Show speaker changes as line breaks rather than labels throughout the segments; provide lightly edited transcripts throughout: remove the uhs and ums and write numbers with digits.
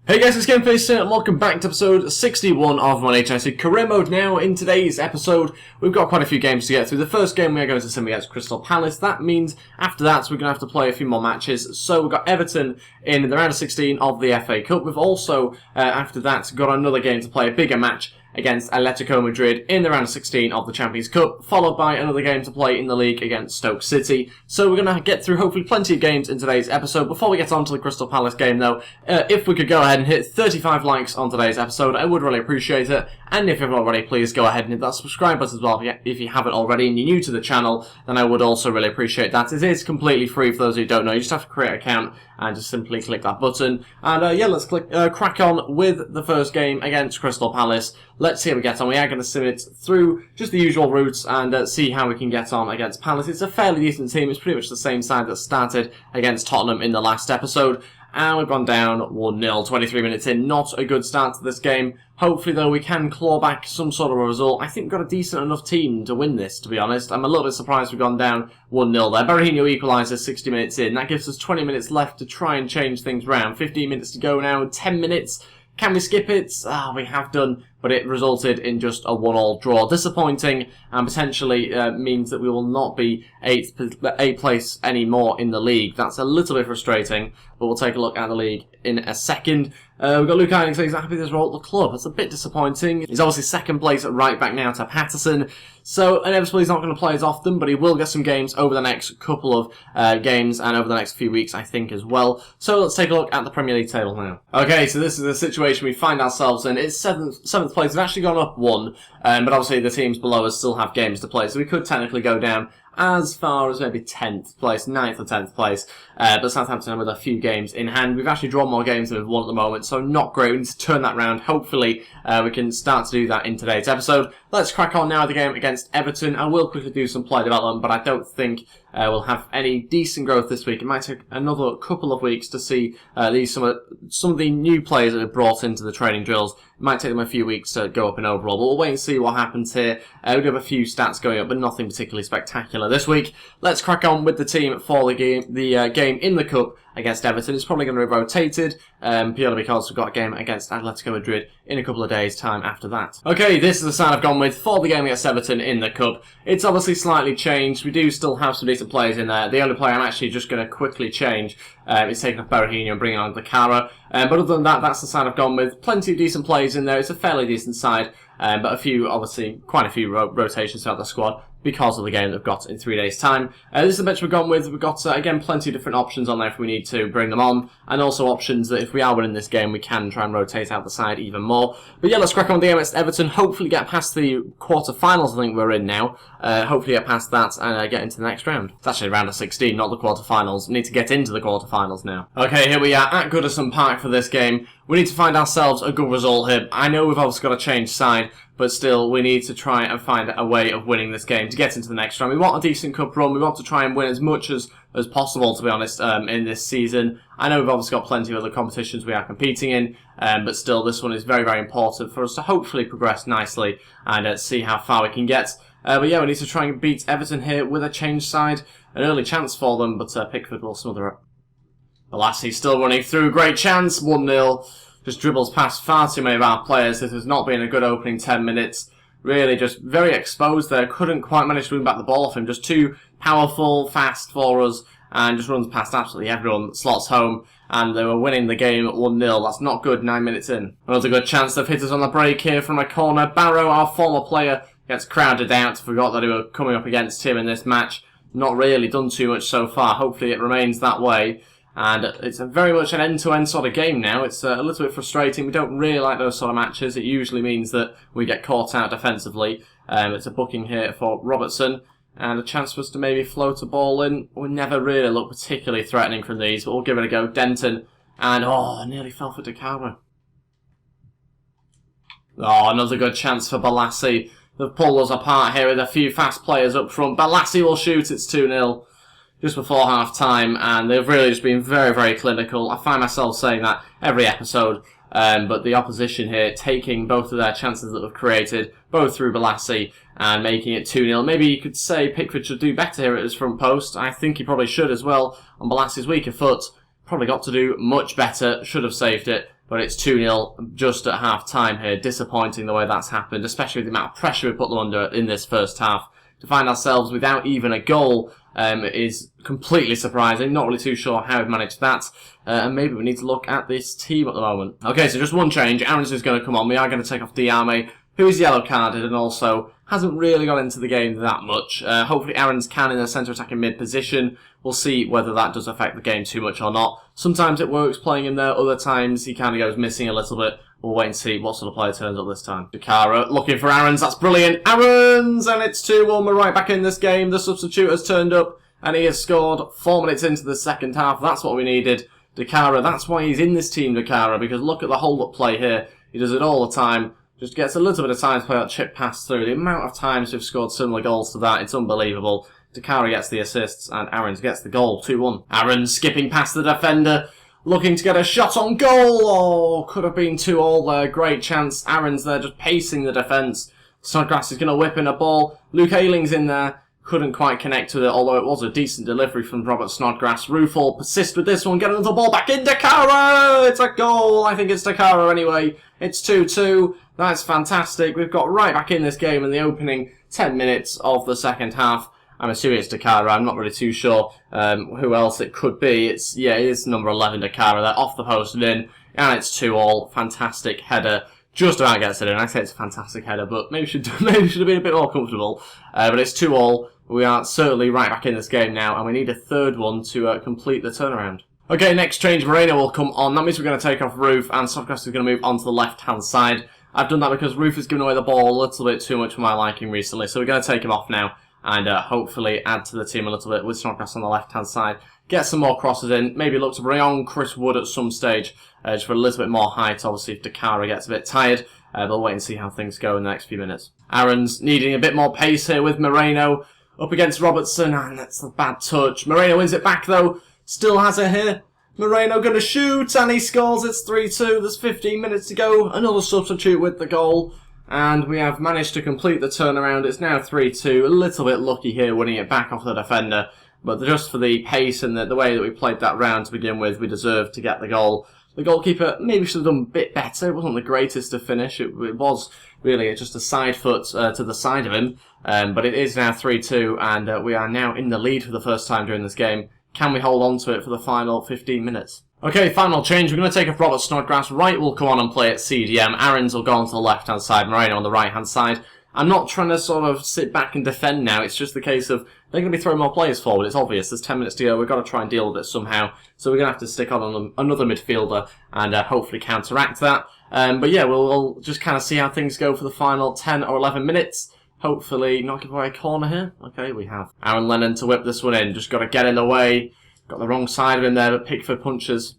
Hey guys, it's Gameface here and welcome back to episode 61 of my HIC career mode. Now, in today's episode, we've got quite a few games to get through. The first game we are going to sim against Crystal Palace. That means after that we're going to have to play a few more matches. So we've got Everton in the round of 16 of the FA Cup. We've also, after that, got another game to play, a bigger match against Atletico Madrid in the round of 16 of the Champions Cup, followed by another game to play in the league against Stoke City. So we're going to get through hopefully plenty of games in today's episode. Before we get on to the Crystal Palace game though, if we could go ahead and hit 35 likes on today's episode, I would really appreciate it. And if you haven't already, please go ahead and hit that subscribe button as well. If you haven't already and you're new to the channel, then I would also really appreciate that. It is completely free for those who don't know. You just have to create an account and just simply click that button. And yeah, let's crack on with the first game against Crystal Palace. Let's see how we get on. We are going to sim it through just the usual routes and see how we can get on against Palace. It's a fairly decent team. It's pretty much the same side that started against Tottenham in the last episode. And we've gone down 1-0, 23 minutes in. Not a good start to this game. Hopefully, though, we can claw back some sort of a result. I think we've got a decent enough team to win this, to be honest. I'm a little bit surprised we've gone down 1-0 there. Berahino equalises 60 minutes in. That gives us 20 minutes left to try and change things around. 15 minutes to go now, 10 minutes. Can we skip it? We have done, but it resulted in just a 1-1 draw. Disappointing, and potentially means that we will not be 8th place anymore in the league. That's a little bit frustrating, but we'll take a look at the league in a second. We've got Luke Ayling saying he's happy with his role at the club. That's a bit disappointing. He's obviously second place at right back now to Patterson. So, inevitably he's not going to play as often, but he will get some games over the next couple of games and over the next few weeks, I think, as well. So, let's take a look at the Premier League table now. Okay, so this is the situation we find ourselves in. It's 7th place. We've actually gone up 1, but obviously the teams below us still have games to play, so we could technically go down as far as maybe 10th place, 9th or 10th place, but Southampton with a few games in hand. We've actually drawn more games than we've won at the moment, so not great. We need to turn that round. Hopefully, we can start to do that in today's episode. Let's crack on now with the game against Everton. I will quickly do some player development, but I don't think we'll have any decent growth this week. It might take another couple of weeks to see some of the new players that are brought into the training drills. It might take them a few weeks to go up in overall, but we'll wait and see what happens here. We do have a few stats going up, but nothing particularly spectacular this week. Let's crack on with the team for the game in the Cup against Everton. It's probably going to be rotated, purely because we've got a game against Atletico Madrid in a couple of days' time after that. Okay, this is the side I've gone with for the game against Everton in the Cup. It's obviously slightly changed. We do still have some decent players in there. The only player I'm actually just going to quickly change is taking off Berahino and bringing on Dakara. But other than that, that's the side I've gone with. Plenty of decent players in there. It's a fairly decent side, but quite a few rotations throughout the squad because of the game that we've got in 3 days' time. This is the bench we've gone with. We've got, again, plenty of different options on there if we need to bring them on, and also options that if we are winning this game, we can try and rotate out the side even more. But yeah, let's crack on with the game against Everton. Hopefully get past the quarter-finals I think we're in now. Hopefully get past that and get into the next round. It's actually round of 16, not the quarter-finals. We need to get into the quarter-finals now. Okay, here we are at Goodison Park for this game. We need to find ourselves a good result here. I know we've obviously got to change side, but still, we need to try and find a way of winning this game to get into the next round. We want a decent cup run. We want to try and win as much as possible, to be honest, in this season. I know we've obviously got plenty of other competitions we are competing in, but still, this one is very, very important for us to hopefully progress nicely and see how far we can get. But yeah, we need to try and beat Everton here with a change side. An early chance for them, but Pickford will smother it. Bolasie still running through. Great chance. 1-0. Just dribbles past far too many of our players. This has not been a good opening 10 minutes. Really just very exposed there. Couldn't quite manage to win back the ball off him. Just too powerful, fast for us. And just runs past absolutely everyone. Slots home. And they were winning the game at 1-0. That's not good 9 minutes in. Another good chance. They've hit us on the break here from a corner. Barrow, our former player, gets crowded out. Forgot that we were coming up against him in this match. Not really done too much so far. Hopefully it remains that way. And it's very much an end-to-end sort of game now. It's a little bit frustrating. We don't really like those sort of matches. It usually means that we get caught out defensively. It's a booking here for Robertson. And a chance for us to maybe float a ball in. We never really look particularly threatening from these, but we'll give it a go. Denton. And, nearly fell for Dakara. Another good chance for Bolasie. They've pulled us apart here with a few fast players up front. Bolasie will shoot. It's 2-0. Just before half-time, and they've really just been very, very clinical. I find myself saying that every episode, but the opposition here taking both of their chances that they've created, both through Bolasie and making it 2-0. Maybe you could say Pickford should do better here at his front post. I think he probably should as well on Bolasie's weaker foot. Probably got to do much better, should have saved it. but it's 2-0 just at half-time here. Disappointing the way that's happened, especially with the amount of pressure we put them under in this first half. To find ourselves without even a goal is completely surprising. Not really too sure how we've managed that. And maybe we need to look at this team at the moment. Okay, so just one change. Aarons is going to come on. We are going to take off Diame, who is yellow carded and also hasn't really got into the game that much. Hopefully Aarons can in the centre attacking mid position. We'll see whether that does affect the game too much or not. Sometimes it works playing him there, other times he kind of goes missing a little bit. We'll wait and see what sort of player turns up this time. Dakara looking for Aarons, that's brilliant. Aarons! And it's 2-1, we're right back in this game. The substitute has turned up and he has scored 4 minutes into the second half. That's what we needed. Dakara, that's why he's in this team, Dakara, because look at the hold-up play here. He does it all the time. Just gets a little bit of time to play that chip pass through. The amount of times we've scored similar goals to that, it's unbelievable. Dakara gets the assists and Aarons gets the goal, 2-1. Aarons skipping past the defender, looking to get a shot on goal. Oh, could have been 2-2 there. Great chance. Aarons there just pacing the defence. Snodgrass is going to whip in a ball. Luke Ayling's in there. Couldn't quite connect with it, although it was a decent delivery from Robert Snodgrass. Rufal persist with this one, get another ball back in. Dakara! It's a goal. I think it's Dakara anyway. It's 2-2. That's fantastic. We've got right back in this game in the opening 10 minutes of the second half. I'm assuming it's Dakara. I'm not really too sure who else it could be. It is number 11 Dakara there, off the post and in. And it's 2-2. Fantastic header. Just about gets it in. I say it's a fantastic header, but maybe should have been a bit more comfortable. But it's 2-2. We are certainly right back in this game now, and we need a third one to complete the turnaround. Okay, next change, Moreno will come on. That means we're going to take off Roof, and Snodgrass is going to move onto the left-hand side. I've done that because Roof has given away the ball a little bit too much for my liking recently, so we're going to take him off now and hopefully add to the team a little bit with Snodgrass on the left-hand side. Get some more crosses in, maybe look to bring on Chris Wood at some stage, just for a little bit more height, obviously if Dakara gets a bit tired. But we'll wait and see how things go in the next few minutes. Aarons needing a bit more pace here with Moreno. Up against Robertson, and that's a bad touch. Moreno wins it back though, still has it here. Moreno going to shoot, and he scores. It's 3-2, there's 15 minutes to go. Another substitute with the goal, and we have managed to complete the turnaround. It's now 3-2, a little bit lucky here winning it back off the defender, but just for the pace and the way that we played that round to begin with, we deserved to get the goal. The goalkeeper maybe should have done a bit better. It wasn't the greatest to finish. It was really just a side foot to the side of him. But it is now 3-2, and we are now in the lead for the first time during this game. Can we hold on to it for the final 15 minutes? Okay, final change. We're going to take off Robert Snodgrass. Wright will come on and play at CDM. Aarons will go on to the left-hand side. Moreno on the right-hand side. I'm not trying to sort of sit back and defend now. It's just the case of they're going to be throwing more players forward. It's obvious. There's 10 minutes to go. We've got to try and deal with it somehow. So we're going to have to stick on another midfielder and hopefully counteract that. But yeah, we'll just kind of see how things go for the final 10 or 11 minutes. Hopefully not give away a corner here. Okay, we have. Aaron Lennon to whip this one in. Just got to get in the way. Got the wrong side of him there, but Pickford punches.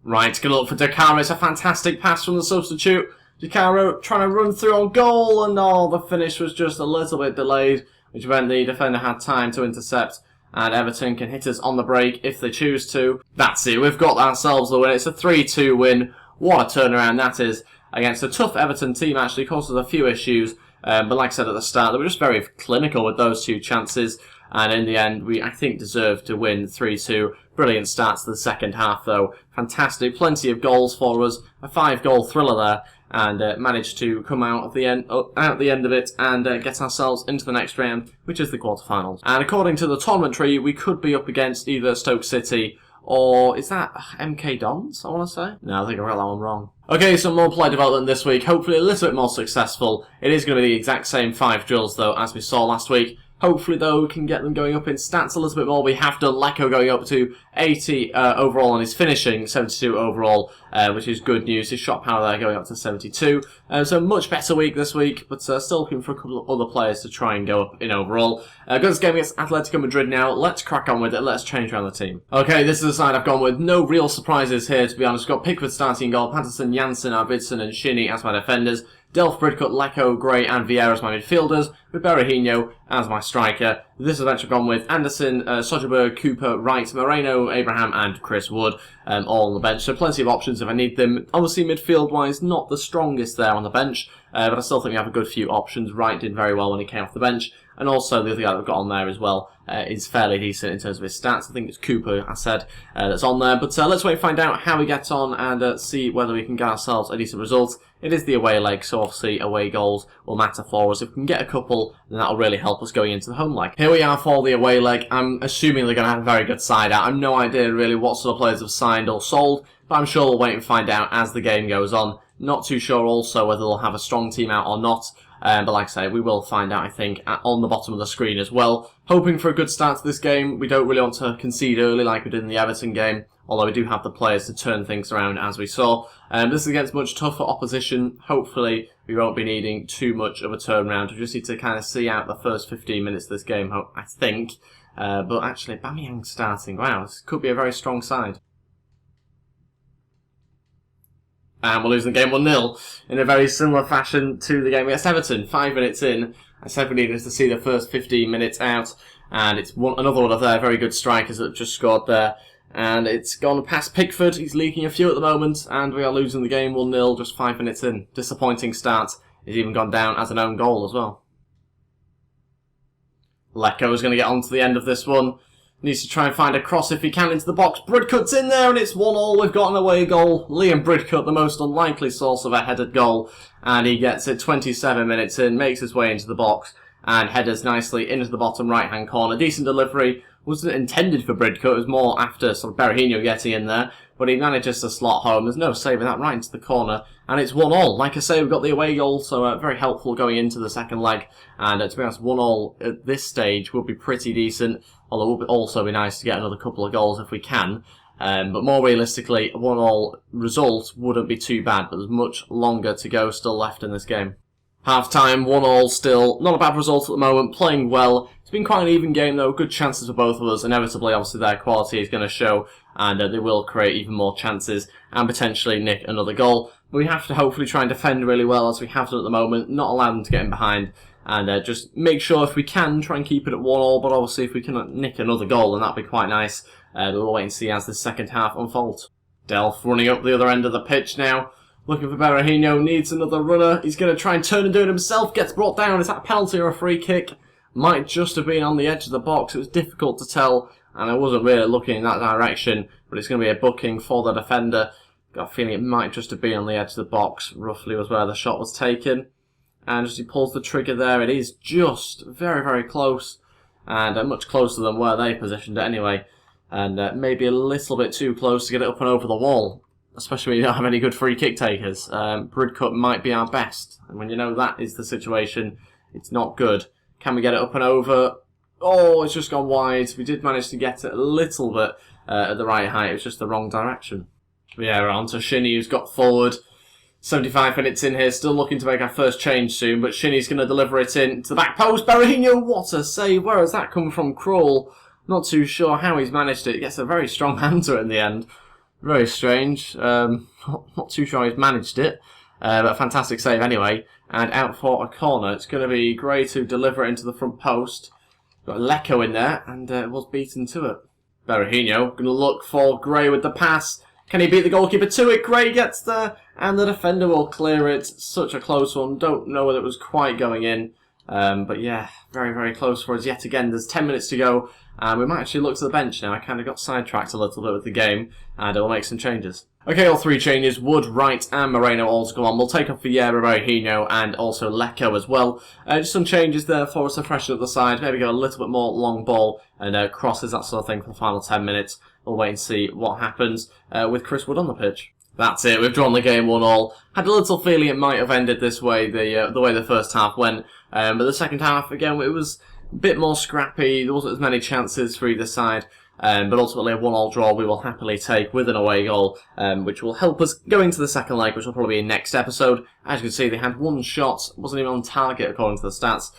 Right, going to look for Dakara. It's a fantastic pass from the substitute. Dakara trying to run through on goal, and the finish was just a little bit delayed, which meant the defender had time to intercept, and Everton can hit us on the break if they choose to. That's it, we've got ourselves the win. It's a 3-2 win. What a turnaround that is against a tough Everton team, actually. Caused us a few issues, but like I said at the start, they were just very clinical with those two chances, and in the end, we, I think, deserved to win 3-2. Brilliant start to the second half, though. Fantastic. Plenty of goals for us. A 5-goal thriller there. And managed to come out at the end of it and get ourselves into the next round, which is the quarterfinals. And according to the tournament tree, we could be up against either Stoke City or is that MK Dons, I want to say? No, I think I got that one wrong. Okay, some more player development this week, hopefully a little bit more successful. It is going to be the exact same 5 drills, though, as we saw last week. Hopefully, though, we can get them going up in stats a little bit more. We have done Lecco going up to 80 overall on his finishing, 72 overall, which is good news. His shot power there going up to 72. So much better week this week, but still looking for a couple of other players to try and go up in overall. Got this game against Atletico Madrid now. Let's crack on with it. Let's change around the team. Okay, this is the side I've gone with. No real surprises here, to be honest. We've got Pickford starting goal, Patterson, Janssen, Arvidsson and Shinnie as my defenders. Delph, Bridcut, Lecco, Gray and Vieira as my midfielders, with Berahino as my striker. This is actually gone with Anderson, Soderberg, Cooper, Wright, Moreno, Abraham and Chris Wood, all on the bench. So plenty of options if I need them. Obviously midfield-wise, not the strongest there on the bench, but I still think we have a good few options. Wright did very well when he came off the bench. And also the other guy that we've got on there as well is fairly decent in terms of his stats. I think it's Cooper, I said, that's on there. But let's wait and find out how we get on and see whether we can get ourselves a decent result. It is the away leg, so obviously away goals will matter for us. If we can get a couple, then that'll really help us going into the home leg. Here we are for the away leg. I'm assuming they're going to have a very good side out. I have no idea really what sort of players have signed or sold, but I'm sure we'll wait and find out as the game goes on. Not too sure also whether they'll have a strong team out or not. But like I say, we will find out, I think, on the bottom of the screen as well. Hoping for a good start to this game. We don't really want to concede early like we did in the Everton game, although we do have the players to turn things around as we saw. This is against much tougher opposition. Hopefully, we won't be needing too much of a turnaround. We just need to kind of see out the first 15 minutes of this game, I think. But actually, Aubameyang starting. Wow, this could be a very strong side. And we're losing the game 1-0 in a very similar fashion to the game against Everton. 5 minutes in, I said we needed to see the first 15 minutes out. And it's another one of their very good strikers that just scored there. And it's gone past Pickford. He's leaking a few at the moment. And we are losing the game 1-0 just 5 minutes in. Disappointing start. He's even gone down as an own goal as well. Lecco is going to get on to the end of this one. Needs to try and find a cross if he can into the box. Bridcut's in there and it's 1-1. We've got an away goal. Liam Bridcut, the most unlikely source of a headed goal. And he gets it 27 minutes in, makes his way into the box and headers nicely into the bottom right-hand corner. Decent delivery. Wasn't intended for Bridcut. It was more after sort of Berahino getting in there. But he manages to slot home. There's no saving that right into the corner. And it's 1-1. Like I say, we've got the away goal, so very helpful going into the second leg. And to be honest, 1-1 at this stage would be pretty decent. Although it would also be nice to get another couple of goals if we can. But more realistically, a 1-1 result wouldn't be too bad. But there's much longer to go still left in this game. Half-time, 1-1 still. Not a bad result at the moment. Playing well. It's been quite an even game though. Good chances for both of us. Inevitably, obviously, their quality is going to show. And they will create even more chances. And potentially nick another goal. But we have to hopefully try and defend really well as we have done at the moment. Not allow them to get in behind. And just make sure if we can, try and keep it at 1-1. But obviously if we can nick another goal, then that'd be quite nice. We'll wait and see as the second half unfolds. Delph running up the other end of the pitch now. Looking for Berahino, needs another runner. He's going to try and turn and do it himself. Gets brought down. Is that a penalty or a free kick? Might just have been on the edge of the box. It was difficult to tell. And I wasn't really looking in that direction. But it's going to be a booking for the defender. Got a feeling it might just have been on the edge of the box. Roughly was where the shot was taken. And as he pulls the trigger there, it is just very, very close. And much closer than where they positioned it anyway. And maybe a little bit too close to get it up and over the wall. Especially when you don't have any good free kick takers. Bridcut might be our best. And when you know that is the situation, it's not good. Can we get it up and over? Oh, it's just gone wide. We did manage to get it a little bit at the right height. It was just the wrong direction. Yeah, we're on to Shinny, who's got forward. 75 minutes in here, still looking to make our first change soon, but Shinny's going to deliver it in to the back post. Berahino, what a save. Where has that come from? Krul. Not too sure how he's managed it. He gets a very strong hand to it in the end. Very strange. Not too sure he's managed it. But a fantastic save anyway. And out for a corner. It's going to be Gray to deliver it into the front post. Got Lecco in there, and was beaten to it. Berahino going to look for Gray with the pass. Can he beat the goalkeeper to it? Gray gets there, and the defender will clear it. Such a close one. Don't know whether it was quite going in. But yeah, very, very close for us yet again. There's 10 minutes to go. And we might actually look to the bench now. I kind of got sidetracked a little bit with the game. And we'll make some changes. Okay, all three changes. Wood, Wright and Moreno all to go on. We'll take off Vieira, Berahino and also Lecco as well. Just some changes there for us to freshen up the side. Maybe go a little bit more long ball and crosses, that sort of thing for the final 10 minutes. We'll wait and see what happens with Chris Wood on the pitch. That's it. We've drawn the game 1-1. Had a little feeling it might have ended this way, the way the first half went. But the second half, again, it was a bit more scrappy. There wasn't as many chances for either side. But ultimately a 1-1 draw we will happily take with an away goal, which will help us go into the second leg, which will probably be in next episode. As you can see, they had one shot, wasn't even on target according to the stats.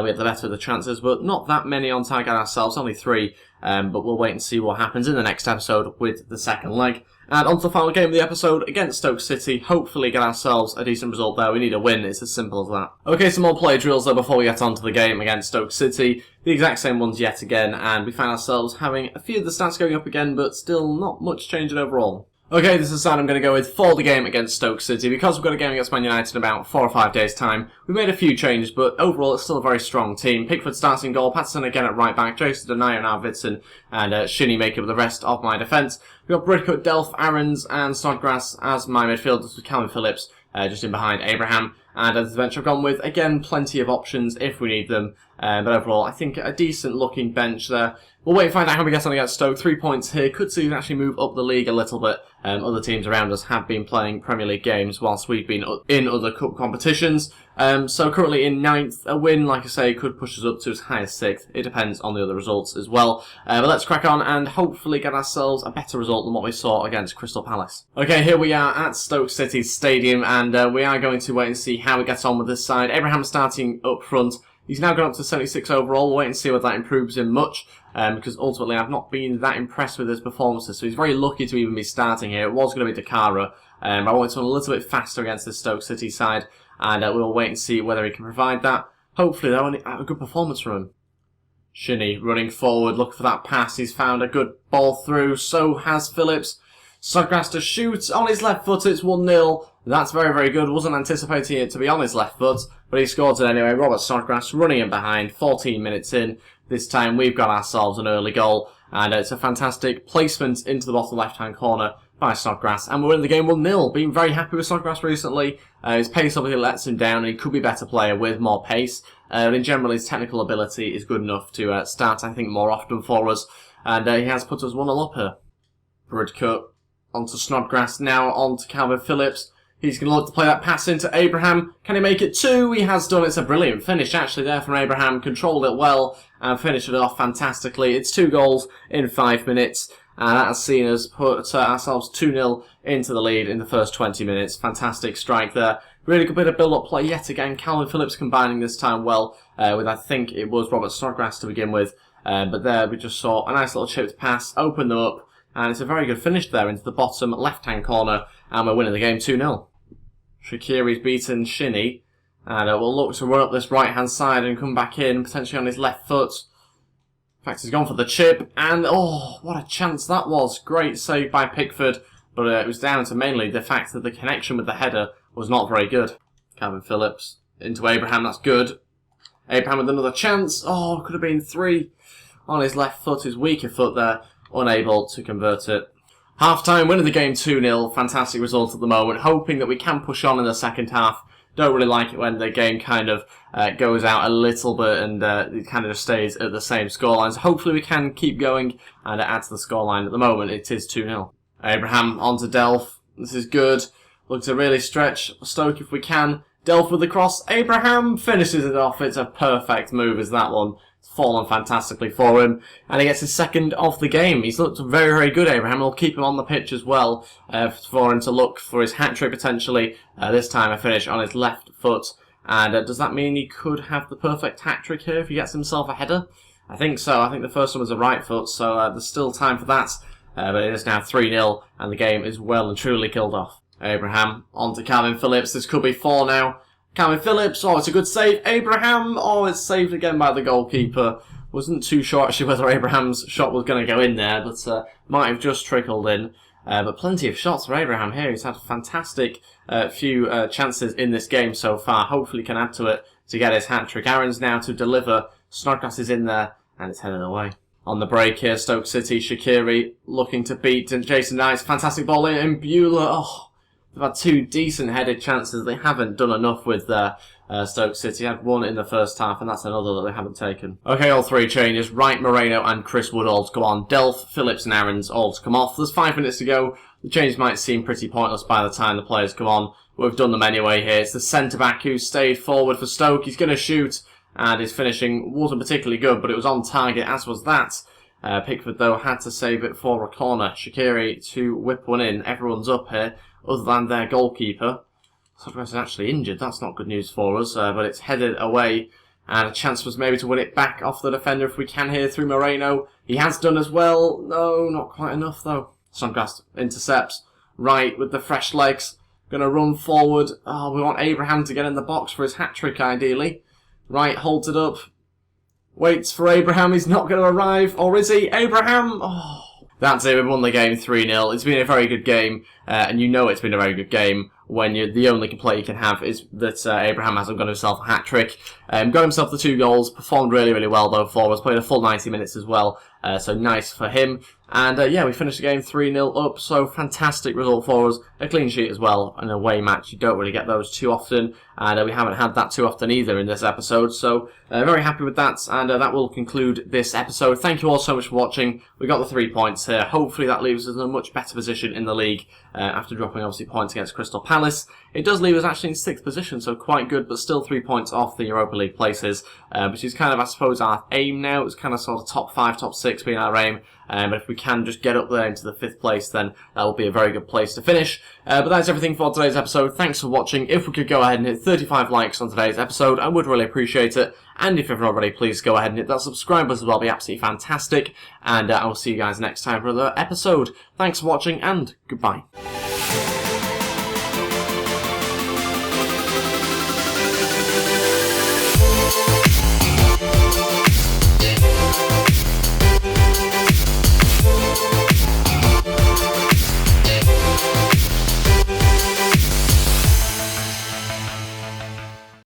We had the better of the chances, but not that many on target ourselves, only 3. But we'll wait and see what happens in the next episode with the second leg. And on to the final game of the episode against Stoke City. Hopefully get ourselves a decent result there. We need a win. It's as simple as that. Okay, some more play drills though before we get on to the game against Stoke City. The exact same ones yet again, and we find ourselves having a few of the stats going up again, but still not much changing overall. Okay, this is the side I'm going to go with for the game against Stoke City. Because we've got a game against Man United in about 4 or 5 days' time, we made a few changes, but overall it's still a very strong team. Pickford starts in goal, Patterson again at right back, Jason Denayer and Arvidsson, and Shinnie make up the rest of my defence. We've got Bridcut, Delph, Aarons and Snodgrass as my midfielders, with Calvin Phillips just in behind Abraham. And as the bench I've gone with, again, plenty of options if we need them. But overall, I think a decent looking bench there. We'll wait and find out how we get on against Stoke. 3 points here. Could see we can actually move up the league a little bit. Other teams around us have been playing Premier League games whilst we've been in other cup competitions. So currently in 9th, a win, like I say, could push us up to as high as 6th. It depends on the other results as well. But let's crack on and hopefully get ourselves a better result than what we saw against Crystal Palace. Okay, here we are at Stoke City Stadium, and we are going to wait and see how we get on with this side. Abraham starting up front. He's now gone up to 76 overall. We'll wait and see whether that improves him much, because ultimately I've not been that impressed with his performances, so he's very lucky to even be starting here. It was going to be Dakara. I wanted to run a little bit faster against this Stoke City side, and we'll wait and see whether he can provide that. Hopefully, though, a good performance from him. Shinnie running forward, looking for that pass. He's found a good ball through, so has Phillips. Snodgrass to shoot on his left foot. It's 1-0. That's very, very good. Wasn't anticipating it to be on his left foot, but he scored it anyway. Robert Snodgrass running in behind, 14 minutes in. This time we've got ourselves an early goal, and it's a fantastic placement into the bottom left-hand corner by Snodgrass, and we're in the game 1-0. Been very happy with Snodgrass recently. His pace obviously lets him down, and he could be a better player with more pace. But in general, his technical ability is good enough to start, I think, more often for us, and he has put us 1-0 up here. Bridcut onto Snodgrass, now onto Calvin Phillips. He's going to look to play that pass into Abraham. Can he make it 2? He has done. It's a brilliant finish, actually, there from Abraham. Controlled it well and finished it off fantastically. It's 2 goals in 5 minutes. And that has seen us put ourselves 2-0 into the lead in the first 20 minutes. Fantastic strike there. Really good bit of build-up play yet again. Calvin Phillips combining this time well with, I think it was Robert Snodgrass to begin with. But there we just saw a nice little chipped pass, open them up. And it's a very good finish there into the bottom left-hand corner. And we're winning the game 2-0. Shaqiri's beaten Shinnie. And we'll look to run up this right-hand side and come back in, potentially on his left foot. In fact, he's gone for the chip. And, oh, what a chance that was. Great save by Pickford. But it was down to mainly the fact that the connection with the header was not very good. Calvin Phillips into Abraham. That's good. Abraham with another chance. Oh, could have been 3 on his left foot, his weaker foot there. Unable to convert it. Half-time, winning the game 2-0. Fantastic result at the moment. Hoping that we can push on in the second half. Don't really like it when the game kind of goes out a little bit and it kind of just stays at the same scoreline. So hopefully we can keep going and add to the scoreline. At the moment, it is 2-0. Abraham onto Delph. This is good. Look to really stretch Stoke if we can. Delph with the cross. Abraham finishes it off. It's a perfect move, is that one. Fallen fantastically for him, and he gets his second of the game. He's looked very, very good, Abraham. We'll keep him on the pitch as well for him to look for his hat-trick potentially. This time a finish on his left foot. And does that mean he could have the perfect hat-trick here if he gets himself a header? I think so. I think the first one was a right foot, so there's still time for that. But it is now 3-0, and the game is well and truly killed off. Abraham onto Calvin Phillips. This could be 4 now. Calvin Phillips, oh, it's a good save. Abraham, oh, it's saved again by the goalkeeper. Wasn't too sure actually whether Abraham's shot was going to go in there, but might have just trickled in. But plenty of shots for Abraham here. He's had a fantastic few chances in this game so far. Hopefully can add to it to get his hat-trick. Aaron's now to deliver. Snodgrass is in there, and it's headed away. On the break here, Stoke City, Shaqiri looking to beat Jason Knight. Fantastic ball in, and Bueller, oh. They've had 2 decent headed chances. They haven't done enough with Stoke City. Had 1 in the first half, and that's another that they haven't taken. Okay, all 3 changes. Wright, Moreno, and Chris Wood all to go on. Delph, Phillips, and Aarons all to come off. There's 5 minutes to go. The changes might seem pretty pointless by the time the players come on. We've done them anyway here. It's the centre-back who stayed forward for Stoke. He's going to shoot, and his finishing wasn't particularly good, but it was on target, as was that. Pickford, though, had to save it for a corner. Shaqiri to whip one in. Everyone's up here, other than their goalkeeper. Snodgrass is actually injured. That's not good news for us, but it's headed away. And a chance was maybe to win it back off the defender if we can here through Moreno. He has done as well. No, not quite enough, though. Snodgrass intercepts. Wright with the fresh legs. Going to run forward. Oh, we want Abraham to get in the box for his hat-trick, ideally. Wright holds it up. Waits for Abraham. He's not going to arrive. Or is he? Abraham! Oh, That's it, we won the game 3-0. It's been a very good game, and you know it's been a very good game when the only complaint you can have is that Abraham hasn't got himself a hat-trick. Got himself the 2 goals, performed really, really well though for us, played a full 90 minutes as well, so nice for him. And yeah, we finished the game 3-0 up, so fantastic result for us. A clean sheet as well, an away match, you don't really get those too often, and we haven't had that too often either in this episode, so very happy with that, and that will conclude this episode. Thank you all so much for watching. We got the 3 points here. Hopefully that leaves us in a much better position in the league after dropping obviously points against Crystal Palace. It does leave us actually in 6th position, so quite good, but still 3 points off the Europa League places, which is kind of, I suppose, our aim now. It's kind of sort of top 5, top 6 being our aim. But if we can just get up there into the 5th place, then that will be a very good place to finish. But that's everything for today's episode. Thanks for watching. If we could go ahead and hit 35 likes on today's episode, I would really appreciate it. And if you haven't already, please go ahead and hit that subscribe button as well. It'll be absolutely fantastic. And I will see you guys next time for another episode. Thanks for watching, and goodbye.